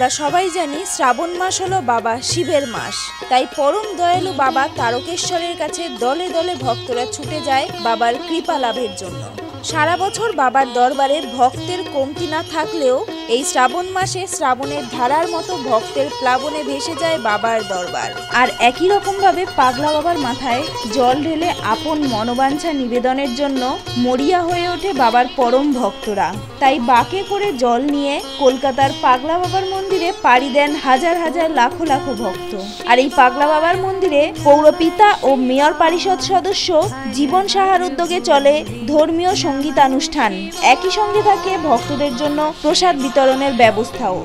আমরা সবাই জানি শ্রাবণ মাস হলো বাবা শিবের মাস। তাই পরম দয়ালু বাবা তারকেশ্বরের কাছে দলে দলে ভক্তরা ছুটে যায় বাবার কৃপা লাভের জন্য। সারা বছর বাবার দরবারে ভক্তের কমতি না থাকলেও এই শ্রাবণ মাসে শ্রাবণের ধারার মতো ভক্তের প্লাবনে ভেসে যায় বাবার দরবার। আর একই রকম ভাবে পাগলা বাবার মাথায় জল ঢেলে আপন মনোবাঞ্ছা নিবেদনের জন্য মরিয়া হয়ে ওঠে বাবার পরম ভক্তরা। তাই বাঁকে করে জল নিয়ে কলকাতার পাগলা বাবার মন্দিরে পাড়ি দেন হাজার হাজার লাখো লাখো ভক্ত। আর এই পাগলা বাবার মন্দিরে পৌরপিতা ও মেয়র পরিষদ সদস্য জীবন সাহার উদ্যোগে চলে ধর্মীয় সঙ্গীতানুষ্ঠান। একই সঙ্গে থাকে ভক্তদের জন্য প্রসাদ বিতরণের ব্যবস্থাও।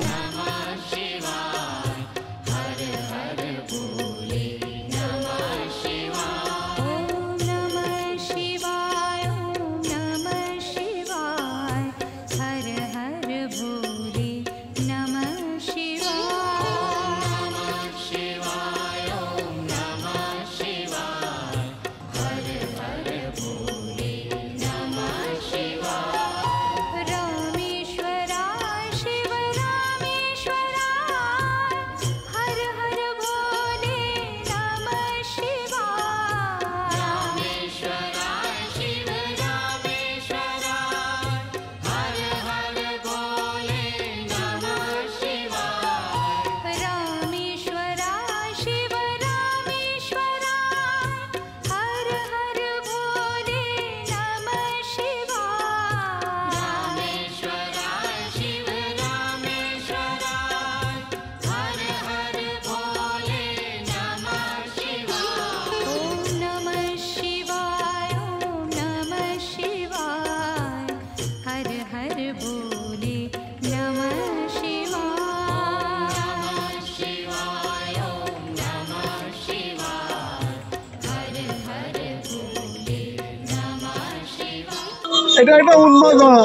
এটা একটা উন্মাদনা,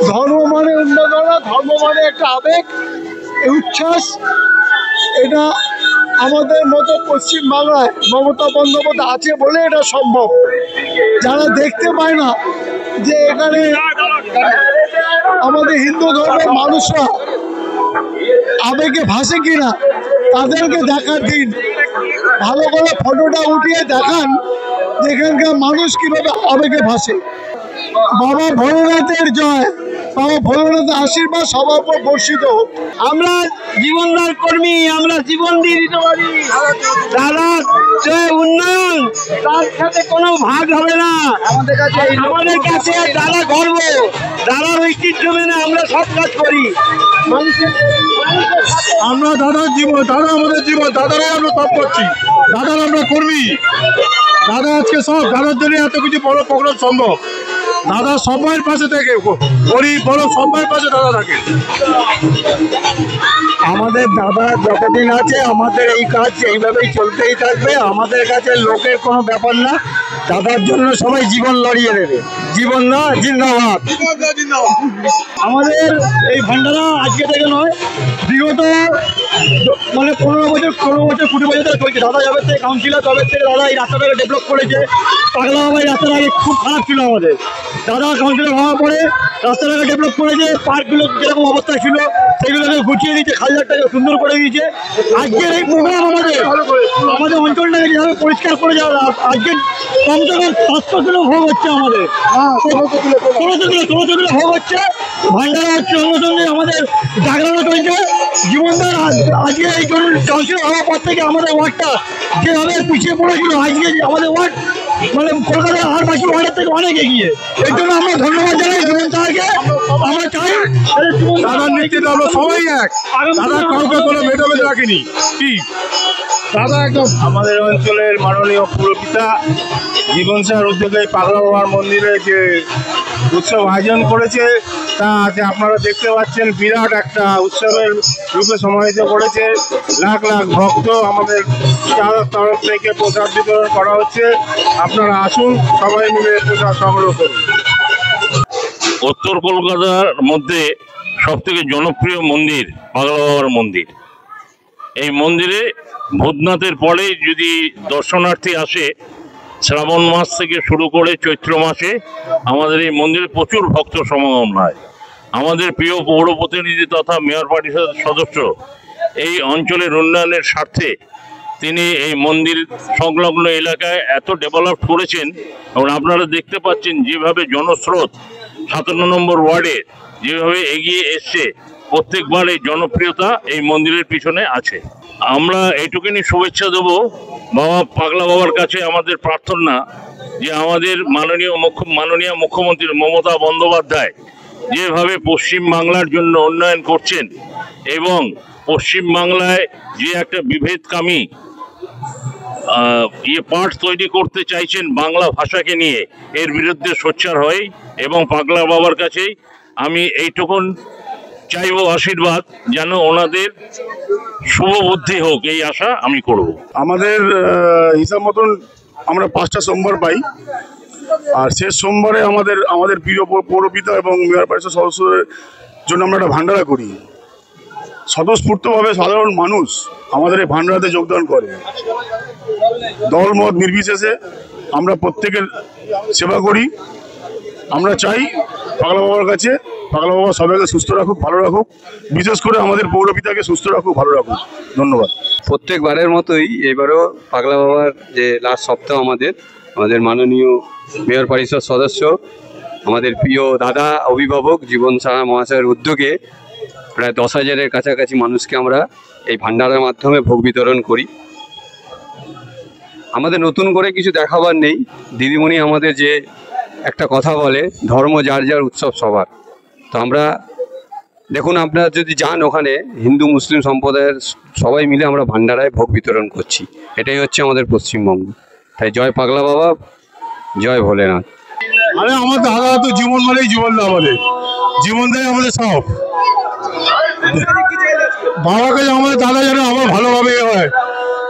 ধর্ম মানে উন্মাদনা, ধর্ম মানে একটা আবেগ, উচ্ছ্বাস। এটা আমাদের মতো পশ্চিমবাংলায় মমতা বন্দ্যোপাধ্যায় আছে বলে এটা সম্ভব। যারা দেখতে পায় না যে এখানে আমাদের হিন্দু ধর্মের মানুষরা আবেগে ভাসে কিনা, তাদেরকে দেখার দিন। ভালো করে ফটোটা উঠিয়ে দেখান যেখানকার মানুষ কিভাবে আবেগে ভাসে। বাবা ভোলেনাথের জয়, বাবা ভোলেনাথের আশীর্বাদ সবার উপর বর্ষিত হোক। আমরা জীবনদার কর্মী, আমরা জীবন দিয়ে দিতে পারি। দাদার যে উন্নয়ন, তার সাথে কোনো ভাগ হবে না। আমাদের কাছে দাদা গর্ব, দাদার ঐতিহ্য মেনে আমরা সব কাজ করি। আমরা দাদার জীবন, দাদা আমাদের জীবন, দাদারাই আমরা সব করছি, দাদার আমরা কর্মী। দাদা আজকে সব, দাদার জন্য এত কিছু বড় প্রোগ্রাম সম্ভব। দাদা সবার পাশে থাকে, গরিব বড় সবার পাশে দাদা থাকে। আমাদের দাদা যতদিন আছে আমাদের এই কাজ এইভাবেই চলতেই থাকবে। আমাদের কাছে লোকের কোনো ব্যাপার না, দাদার জন্য সবাই জীবন লড়িয়ে দেবে। জীবন না জিন্দাবাদ। আমাদের এই ভান্ডারা আজকে থেকে নয়, বিগত মানে 15 বছর 20 বছর ধরে চলছে। দাদা যাবে থেকে কাউন্সিলর, তবে থেকে দাদা এই রাস্তাটাকে ডেভেলপ করেছে। পাগলা বাবা এই রাস্তাটা আগে খুব খারাপ ছিল আমাদের, দাদা কাউন্সিলর হওয়ার পরে রাস্তাটাকে ডেভেলপ করেছে। পার্কগুলো যেরকম অবস্থা ছিল সেগুলোকে গুছিয়ে দিয়েছে, খালঘাটটাকে সুন্দর করে দিয়েছে। আজকের এই প্রোগ্রাম আমাদের অঞ্চলটাকে যেভাবে পরিষ্কার করে যাওয়া, আজকে কমসে কম 700 কিলো ভোগ হচ্ছে আমাদের, 1600 কিলো ভোগ হচ্ছে, ভান্ডারা হচ্ছে। সঙ্গে সঙ্গে আমাদের জাগরণ চলছে। জীবনদার আজকে এই কাউন্সিলর হওয়ার পর থেকে আমাদের ওয়ার্ডটা যেভাবে পিছিয়ে পড়েছিল, আজকে আমাদের ওয়ার্ড মানে কলকাতার আর বাকি ওয়ার্ডের থেকে অনেক এগিয়ে। এর জন্য আমরা ধন্যবাদ জানাই জীবন সাহাকে। আমরা চাই দাদার নেতৃত্বে আমরা সবাই এক, দাদা কাউকে কোনো ভেদাভেদ রাখিনি। কি দাদা একদম আমাদের অঞ্চলের মাননীয় পুরপিতা জীবন সাহার উদ্যোগে পাগলা বাবার মন্দিরে যে উৎসব আয়োজন করেছে, তা আজ আপনারা দেখতে পাচ্ছেন বিরাট একটা উৎসবের রূপে সমাহিত করেছে। লাখ লাখ ভক্ত, আমাদের তরফ থেকে প্রসাদ বিতরণ করা হচ্ছে। আপনারা আসুন, সবাই মিলে প্রসাদ সংগ্রহ করুন। উত্তর কলকাতার মধ্যে সবথেকে জনপ্রিয় মন্দির পাগলা বাবার মন্দির। এই মন্দিরে ভূতনাথের পরে যদি দর্শনার্থী আসে, শ্রাবণ মাস থেকে শুরু করে চৈত্র মাসে আমাদের এই মন্দিরে প্রচুর ভক্ত সমাগম হয়। আমাদের প্রিয় পৌর প্রতিনিধি তথা মেয়র পরিষদ সদস্য এই অঞ্চলের উন্নয়নের স্বার্থে তিনি এই মন্দির সংলগ্ন এলাকায় এত ডেভেলপ করেছেন এবং আপনারা দেখতে পাচ্ছেন যেভাবে জনস্রোত 57 নম্বর ওয়ার্ডে যেভাবে এগিয়ে এসছে, প্রত্যেকবার এই জনপ্রিয়তা এই মন্দিরের পিছনে আছে। আমরা এইটুকুনি শুভেচ্ছা দেবো বাবা পাগলা বাবার কাছে। আমাদের প্রার্থনা যে আমাদের মাননীয় মুখ্যমন্ত্রী মমতা বন্দ্যোপাধ্যায় যেভাবে পশ্চিম বাংলার জন্য উন্নয়ন করছেন এবং পশ্চিম বাংলায় যে একটা বিভেদকামী পার্ট তৈরি করতে চাইছেন বাংলা ভাষাকে নিয়ে, এর বিরুদ্ধে সোচ্চার হয় এবং পাগলা বাবার কাছেই আমি এইটুকুন চাইব আশীর্বাদ যেন ওনাদের শুভ বুদ্ধি হোক, এই আশা আমি করব। আমাদের হিসাব মতন আমরা 5টা সোমবার পাই, আর শেষ সোমবারে আমাদের প্রিয় পৌরপিতা এবং মেয়র পরিষদ সদস্যদের জন্য আমরা একটা ভান্ডারা করি। স্বতঃস্ফূর্তভাবে সাধারণ মানুষ আমাদের এই ভান্ডারাতে যোগদান করে। দল মত নির্বিশেষে আমরা প্রত্যেকের সেবা করি। আমরা চাই পাগলা বাবার কাছে পাগলা বাবা সবাইকে সুস্থ রাখুক, ভালো রাখুক, বিশেষ করে আমাদের পৌরপিতাকে সুস্থ রাখুক, ভালো রাখুক। ধন্যবাদ। প্রত্যেকবারের মতোই এবারও পাগলা বাবার যে লাস্ট সপ্তাহ আমাদের মাননীয় মেয়র পরিষদ সদস্য, আমাদের প্রিয় দাদা অভিভাবক জীবন সাহা মহাশয়ের উদ্যোগে প্রায় 10,000-এর কাছাকাছি মানুষকে আমরা এই ভান্ডারের মাধ্যমে ভোগ বিতরণ করি। আমাদের নতুন করে কিছু দেখাবার নেই। দিদিমণি আমাদের যে একটা কথা বলে, ধর্ম যার যার উৎসব সবার। তো আমরা দেখুন, আপনারা যদি যান ওখানে হিন্দু মুসলিম সম্প্রদায়ের সবাই মিলে আমরা ভান্ডারায় ভোগ বিতরণ করছি। এটাই হচ্ছে আমাদের পশ্চিমবঙ্গ। তাই জয় পাগলা বাবা, জয় ভোলেনাথ। আরে আমার দাদা তো জীবন মানেই জীবন দাও, আমাদের জীবন দেয় আমাদের সব। বাবাকে আমাদের দাদা যেন আমার ভালোভাবে হয়,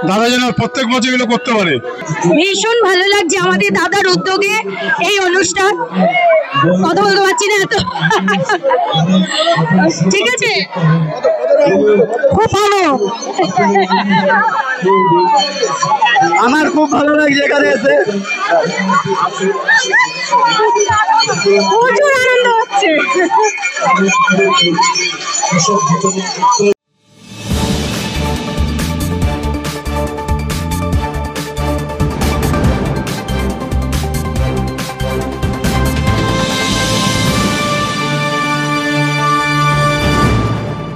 দাদা যেন প্রত্যেক বছর এগুলো করতে পারে। ভীষণ ভালো লাগছে আমাদের দাদার উদ্যোগে এই অনুষ্ঠান। কথা বলতে পারছি না এত। ঠিক আছে, খুব ভালো। আমার খুব ভালো লাগছে এখানে এসে। প্রচুর আনন্দ হচ্ছে।